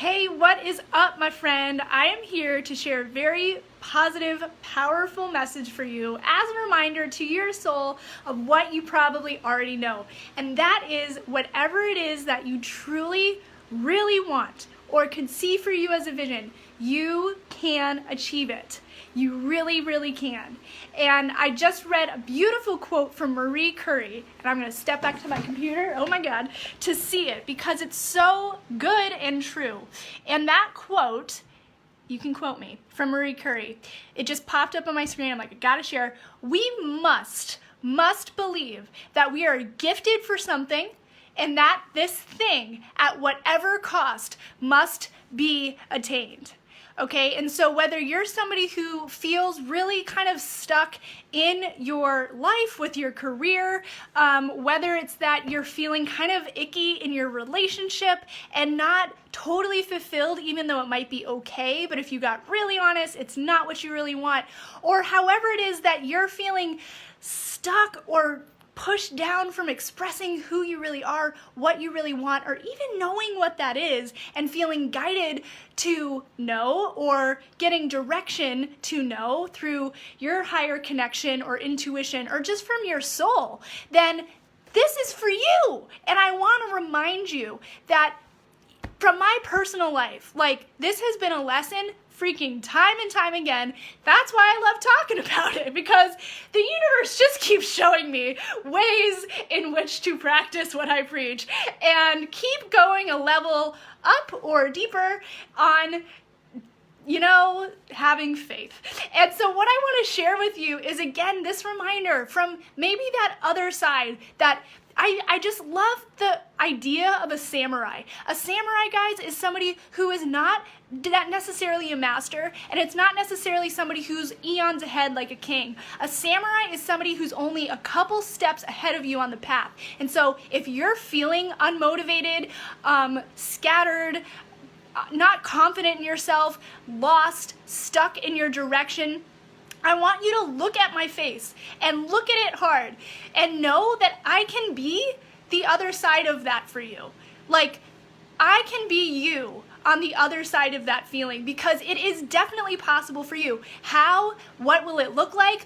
Hey, what is up, my friend? I am here to share a very positive, powerful message for you as a reminder to your soul of what you probably already know. And that is whatever it is that you truly, really want or could see for you as a vision, you can achieve it. You really, really can. And I just read a beautiful quote from Marie Curie, and I'm going to step back to my computer, oh my God, to see it because it's so good and true. And that quote, you can quote me, from Marie Curie. It just popped up on my screen. I'm like, I gotta share. We must believe that we are gifted for something and that this thing, at whatever cost, must be attained. Okay, and so whether you're somebody who feels really kind of stuck in your life with your career, whether it's that you're feeling kind of icky in your relationship and not totally fulfilled, even though it might be okay, but if you got really honest, it's not what you really want, or however it is that you're feeling stuck or pushed down from expressing who you really are, what you really want, or even knowing what that is and feeling guided to know or getting direction to know through your higher connection or intuition or just from your soul, then this is for you. And I want to remind you that from my personal life, like this has been a lesson freaking time and time again. That's why I love talking about it, because the universe just keeps showing me ways in which to practice what I preach and keep going a level up or deeper on, having faith. And so what I want to share with you is, again, this reminder from maybe that other side that I just love the idea of a samurai. A samurai, guys, is somebody who is not necessarily a master, and it's not necessarily somebody who's eons ahead like a king. A samurai is somebody who's only a couple steps ahead of you on the path. And so if you're feeling unmotivated, scattered, not confident in yourself, lost, stuck in your direction, I want you to look at my face and look at it hard and know that I can be the other side of that for you. Like, I can be you on the other side of that feeling, because it is definitely possible for you. How? What will it look like?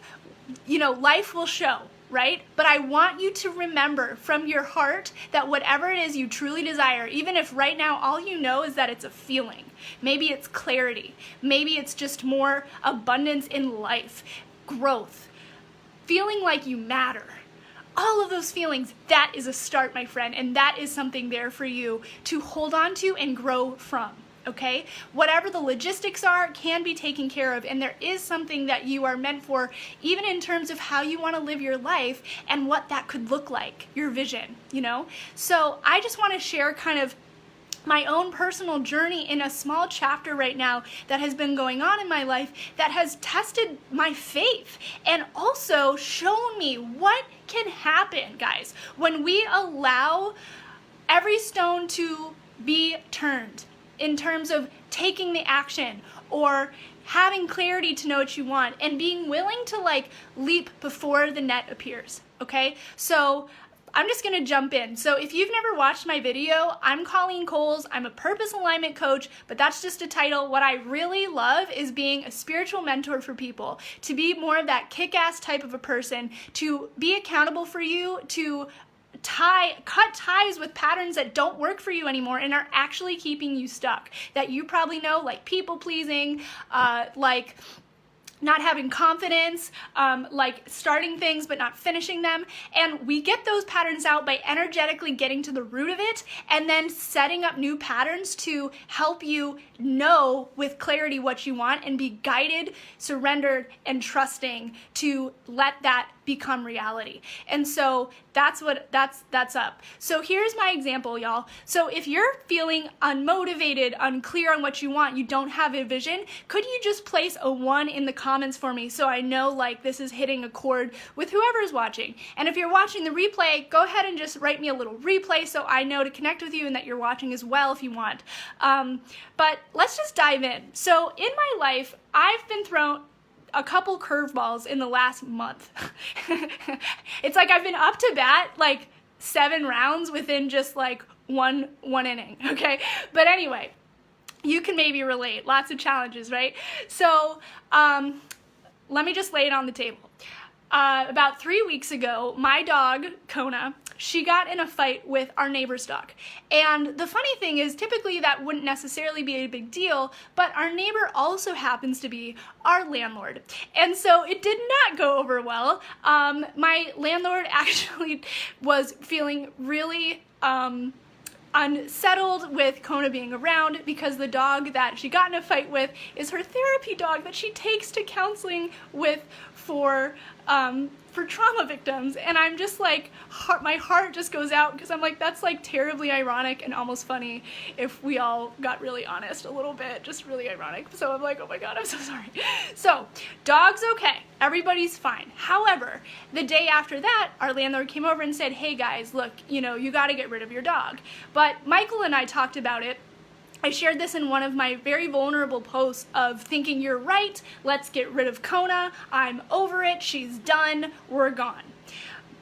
Life will show, right? But I want you to remember from your heart that whatever it is you truly desire, even if right now all you know is that it's a feeling, maybe it's clarity, maybe it's just more abundance in life, growth, feeling like you matter, all of those feelings, that is a start, my friend, and that is something there for you to hold on to and grow from. Okay? Whatever the logistics are can be taken care of, and there is something that you are meant for, even in terms of how you want to live your life and what that could look like, your vision, So I just want to share kind of my own personal journey in a small chapter right now that has been going on in my life that has tested my faith and also shown me what can happen, guys, when we allow every stone to be turned in terms of taking the action or having clarity to know what you want and being willing to leap before the net appears. Okay? So I'm just going to jump in. So if you've never watched my video, I'm Colleen Coles. I'm a purpose alignment coach, but that's just a title. What I really love is being a spiritual mentor for people, to be more of that kick-ass type of a person, to be accountable for you, to cut ties with patterns that don't work for you anymore and are actually keeping you stuck, that you probably know, like people pleasing, like not having confidence, like starting things but not finishing them. And we get those patterns out by energetically getting to the root of it and then setting up new patterns to help you know with clarity what you want and be guided, surrendered, and trusting to let that become reality. And so that's up. So here's my example, y'all. So if you're feeling unmotivated, unclear on what you want, you don't have a vision, could you just place a 1 in the comments for me so I know this is hitting a chord with whoever's watching? And if you're watching the replay, go ahead and just write me a little replay so I know to connect with you and that you're watching as well if you want. But let's just dive in. So in my life, I've been thrown a couple curveballs in the last month. It's like I've been up to bat 7 rounds within just one inning, okay? But anyway, you can maybe relate. Lots of challenges, right? So let me just lay it on the table. About 3 weeks ago, my dog, Kona, she got in a fight with our neighbor's dog. And the funny thing is, typically that wouldn't necessarily be a big deal, but our neighbor also happens to be our landlord. And so it did not go over well. My landlord actually was feeling really unsettled with Kona being around, because the dog that she got in a fight with is her therapy dog that she takes to counseling with for trauma victims. And I'm just like, my heart just goes out, because I'm like, that's like terribly ironic and almost funny if we all got really honest a little bit, just really ironic. So I'm like, oh my God, I'm so sorry. So dog's okay, everybody's fine. However, the day after that, our landlord came over and said, hey guys, look, you know, you got to get rid of your dog. But Michael and I talked about it. I shared this in one of my very vulnerable posts of thinking, you're right, let's get rid of Kona, I'm over it, she's done, we're gone.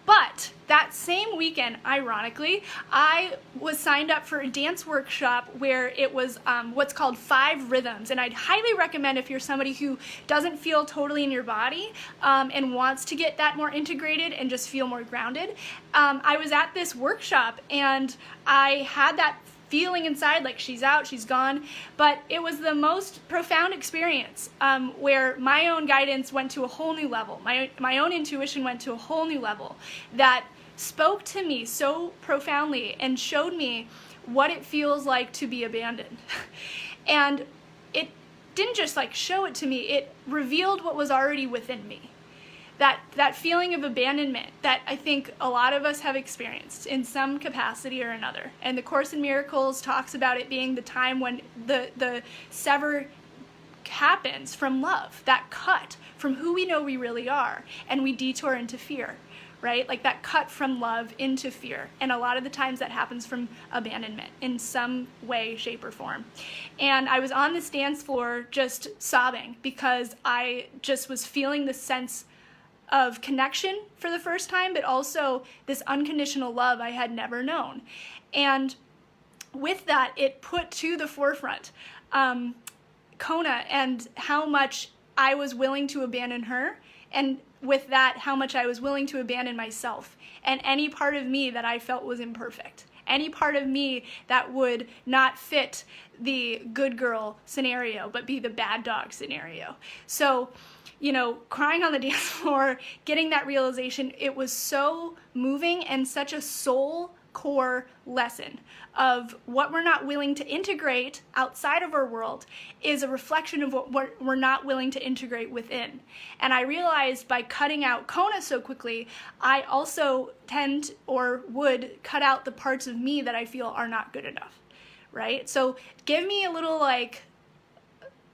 But that same weekend, ironically, I was signed up for a dance workshop where it was what's called 5 rhythms. And I'd highly recommend, if you're somebody who doesn't feel totally in your body and wants to get that more integrated and just feel more grounded. I was at this workshop and I had that feeling inside like she's out, she's gone, but it was the most profound experience where my own guidance went to a whole new level. My own intuition went to a whole new level that spoke to me so profoundly and showed me what it feels like to be abandoned. And it didn't just like show it to me, it revealed what was already within me. That feeling of abandonment that I think a lot of us have experienced in some capacity or another. And the Course in Miracles talks about it being the time when the sever happens from love, that cut from who we know we really are, and we detour into fear, right? Like that cut from love into fear. And a lot of the times that happens from abandonment in some way, shape, or form. And I was on this dance floor just sobbing because I just was feeling the sense of connection for the first time, but also this unconditional love I had never known. And with that, it put to the forefront Kona and how much I was willing to abandon her, and with that, how much I was willing to abandon myself and any part of me that I felt was imperfect, any part of me that would not fit the good girl scenario, but be the bad dog scenario. So, you know, crying on the dance floor, getting that realization, it was so moving and such a soul core lesson of what we're not willing to integrate outside of our world is a reflection of what we're not willing to integrate within. And I realized by cutting out Kona so quickly, I also tend or would cut out the parts of me that I feel are not good enough, right? So give me a little like,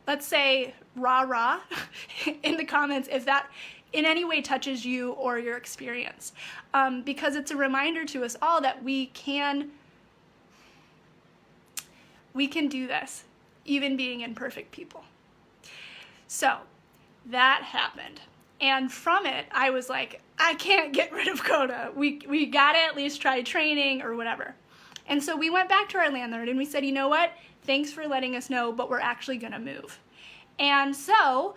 let's say rah-rah in the comments if that in any way touches you or your experience. Because it's a reminder to us all that we can do this, even being imperfect people. So that happened. And from it, I was like, I can't get rid of Kona. We gotta at least try training or whatever. And so we went back to our landlord and we said, you know what? Thanks for letting us know, but we're actually gonna move. And so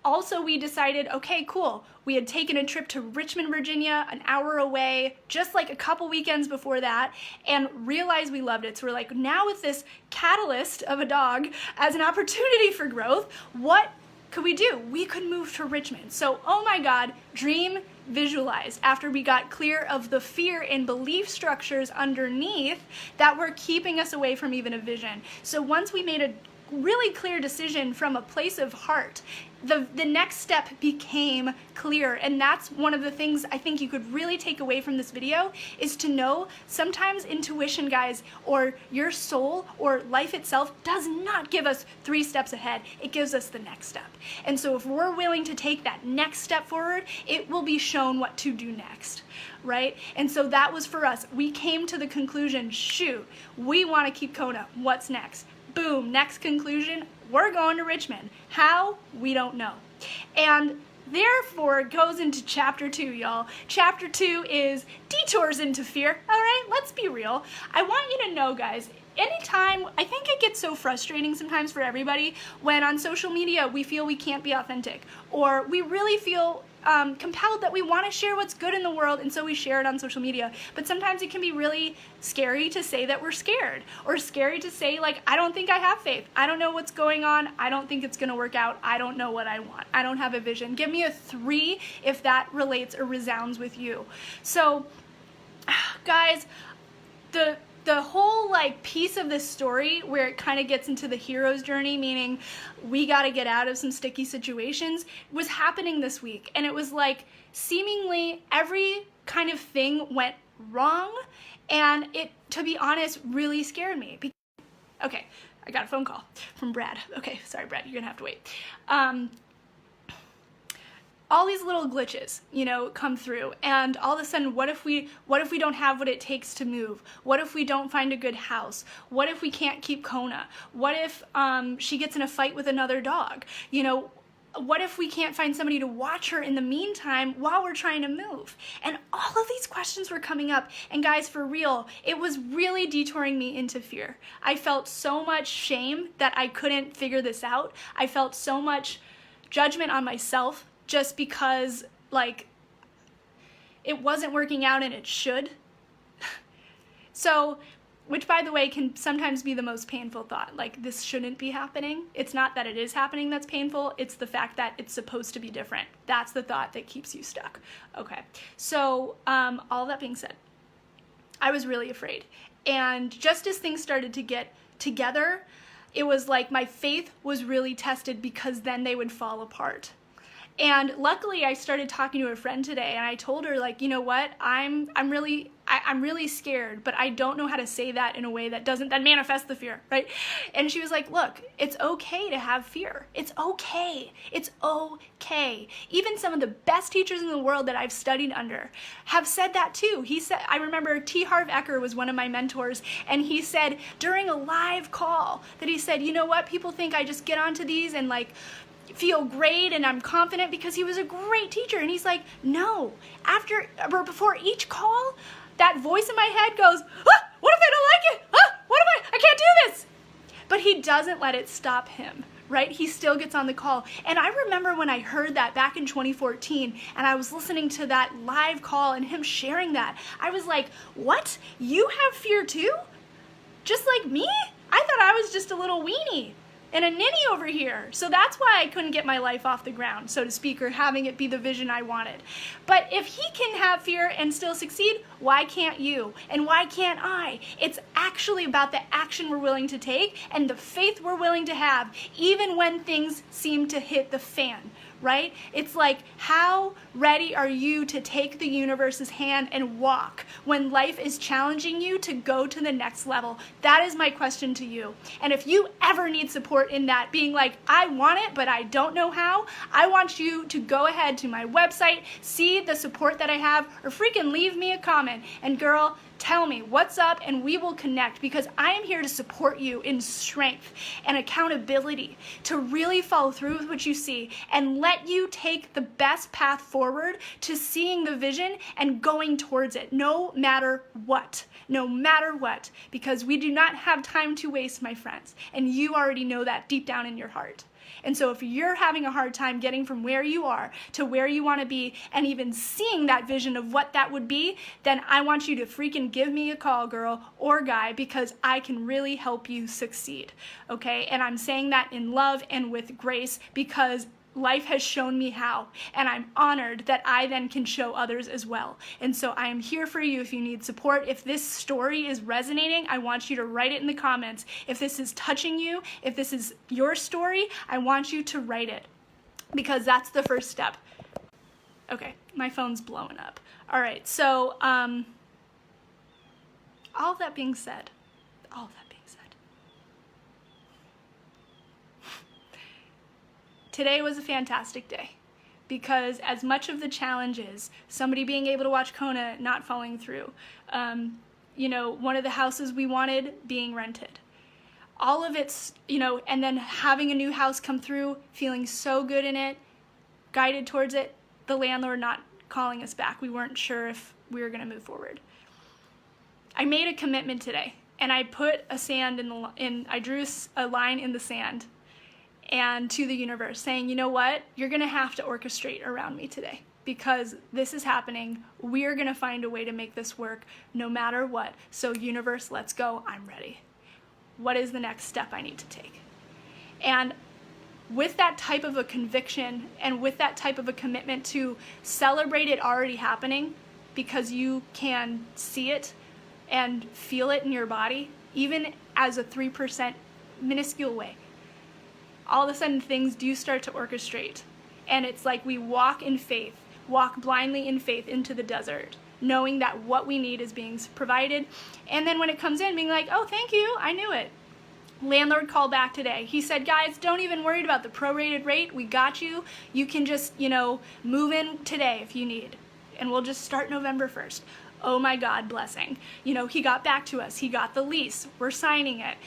also we decided, okay, cool. We had taken a trip to Richmond, Virginia, an hour away, just like a couple weekends before that, and realized we loved it. So we're like, now with this catalyst of a dog as an opportunity for growth, what could we do? We could move to Richmond. So, oh my God, dream visualized after we got clear of the fear and belief structures underneath that were keeping us away from even a vision. So once we made a really clear decision from a place of heart, the next step became clear. And that's one of the things I think you could really take away from this video, is to know sometimes intuition, guys, or your soul or life itself does not give us 3 steps ahead. It gives us the next step. And so if we're willing to take that next step forward, it will be shown what to do next, right? And so that was for us. We came to the conclusion, shoot, we want to keep Kona. What's next? Boom, next conclusion, we're going to Richmond. How? We don't know. And therefore it goes into chapter 2, y'all. Chapter 2 is detours into fear. All right, let's be real. I want you to know, guys, anytime, I think it gets so frustrating sometimes for everybody when on social media we feel we can't be authentic, or we really feel compelled that we want to share what's good in the world, and so we share it on social media. But sometimes it can be really scary to say that we're scared, or scary to say, like, I don't think I have faith. I don't know what's going on. I don't think it's going to work out. I don't know what I want. I don't have a vision. Give me a 3 if that relates or resounds with you. So, guys, the whole like piece of this story where it kind of gets into the hero's journey, meaning we got to get out of some sticky situations, was happening this week. And it was like seemingly every kind of thing went wrong, and it, to be honest, really scared me. Okay, I got a phone call from Brad. Okay, sorry Brad, you're gonna have to wait. All these little glitches, you know, come through, and all of a sudden, what if we don't have what it takes to move? What if we don't find a good house? What if we can't keep Kona? What if she gets in a fight with another dog? You know, what if we can't find somebody to watch her in the meantime while we're trying to move? And all of these questions were coming up, and guys, for real, it was really detouring me into fear. I felt so much shame that I couldn't figure this out. I felt so much judgment on myself just because, like, it wasn't working out and it should. So, which, by the way, can sometimes be the most painful thought. Like, this shouldn't be happening. It's not that it is happening that's painful. It's the fact that it's supposed to be different. That's the thought that keeps you stuck. Okay. So, all that being said, I was really afraid. And just as things started to get together, it was like my faith was really tested, because then they would fall apart. And luckily, I started talking to a friend today, and I told her, like, you know what, I'm really scared, but I don't know how to say that in a way that doesn't then manifest the fear, right? And she was like, look, it's okay to have fear. It's okay. It's okay. Even some of the best teachers in the world that I've studied under have said that too. He said, I remember T. Harv Eker was one of my mentors, and he said during a live call that he said, you know what, people think I just get onto these and like feel great and I'm confident, because he was a great teacher. And he's like, no, after or before each call, that voice in my head goes, what if I don't like it? I can't do this. But he doesn't let it stop him, right? He still gets on the call. And I remember when I heard that back in 2014, and I was listening to that live call and him sharing that, I was like, what? You have fear too? Just like me? I thought I was just a little weenie and a ninny over here. So that's why I couldn't get my life off the ground, so to speak, or having it be the vision I wanted. But if he can have fear and still succeed, why can't you? And why can't I? It's actually about the action we're willing to take and the faith we're willing to have, even when things seem to hit the fan, right? It's like, how ready are you to take the universe's hand and walk when life is challenging you to go to the next level? That is my question to you. And if you ever need support in that, being like, I want it, but I don't know how, I want you to go ahead to my website, see the support that I have, or freaking leave me a comment. And girl, tell me what's up, and we will connect, because I am here to support you in strength and accountability to really follow through with what you see and let you take the best path forward to seeing the vision and going towards it, no matter what, because we do not have time to waste, my friends, and you already know that deep down in your heart. And so if you're having a hard time getting from where you are to where you want to be, and even seeing that vision of what that would be, then I want you to freaking give me a call, girl or guy, because I can really help you succeed, okay? And I'm saying that in love and with grace, because life has shown me how, and I'm honored that I then can show others as well. And so I am here for you if you need support. If this story is resonating, I want you to write it in the comments. If this is touching you, if this is your story, I want you to write it, because that's the first step. Okay, my phone's blowing up. All right, so all of that being said, today was a fantastic day, because as much of the challenge is somebody being able to watch Kona not falling through, you know, one of the houses we wanted being rented, all of it's, you know, and then having a new house come through, feeling so good in it, guided towards it, the landlord not calling us back. We weren't sure if we were going to move forward. I made a commitment today and I put a sand I drew a line in the sand and to the universe saying, you know what, you're gonna have to orchestrate around me today because this is happening. We are gonna find a way to make this work no matter what. So universe, let's go, I'm ready. What is the next step I need to take? And with that type of a conviction and with that type of a commitment to celebrate it already happening because you can see it and feel it in your body, even as a 3% minuscule way, all of a sudden things do start to orchestrate. And it's like we walk in faith, walk blindly in faith into the desert, knowing that what we need is being provided. And then when it comes in, being like, oh, thank you, I knew it. Landlord called back today. He said, guys, don't even worry about the prorated rate. We got you. You can just, move in today if you need. And we'll just start November 1st. Oh my God, blessing. He got back to us. He got the lease. We're signing it.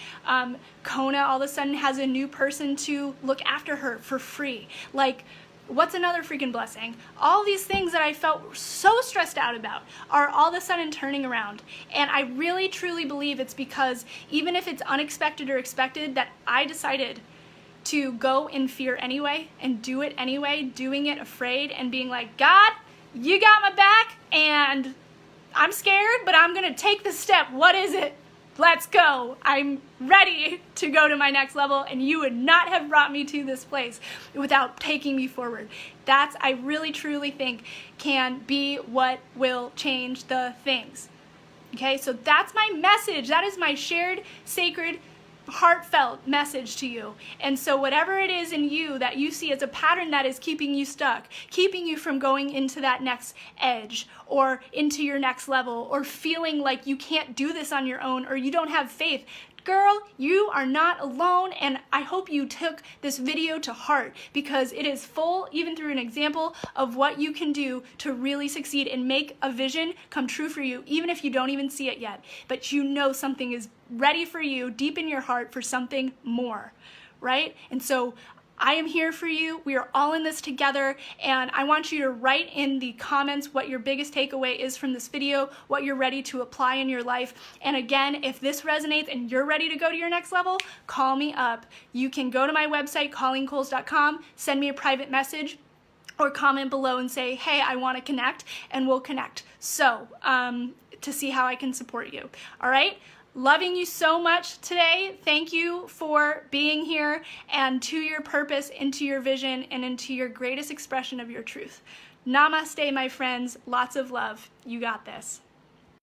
Kona all of a sudden has a new person to look after her for free. Like, what's another freaking blessing? All these things that I felt so stressed out about are all of a sudden turning around. And I really, truly believe it's because even if it's unexpected or expected, that I decided to go in fear anyway and do it anyway, doing it afraid and being like, God, you got my back and I'm scared, but I'm gonna take the step. What is it? Let's go. I'm ready to go to my next level, and you would not have brought me to this place without taking me forward. That's, I really truly think, can be what will change the things. Okay, so that's my message. That is my shared, sacred, heartfelt message to you. And so whatever it is in you that you see as a pattern that is keeping you stuck, keeping you from going into that next edge or into your next level, or feeling like you can't do this on your own or you don't have faith, girl, you are not alone. And I hope you took this video to heart because it is full, even through an example, of what you can do to really succeed and make a vision come true for you, even if you don't even see it yet. But you know something is ready for you deep in your heart for something more, right? And so I am here for you. We are all in this together, and I want you to write in the comments what your biggest takeaway is from this video, what you're ready to apply in your life. And again, if this resonates and you're ready to go to your next level, call me up. You can go to my website, colleencoles.com, send me a private message, or comment below and say, hey, I want to connect, and we'll connect. So, to see how I can support you. All right? Loving you so much today. Thank you for being here and to your purpose, into your vision, and into your greatest expression of your truth. Namaste, my friends. Lots of love. You got this.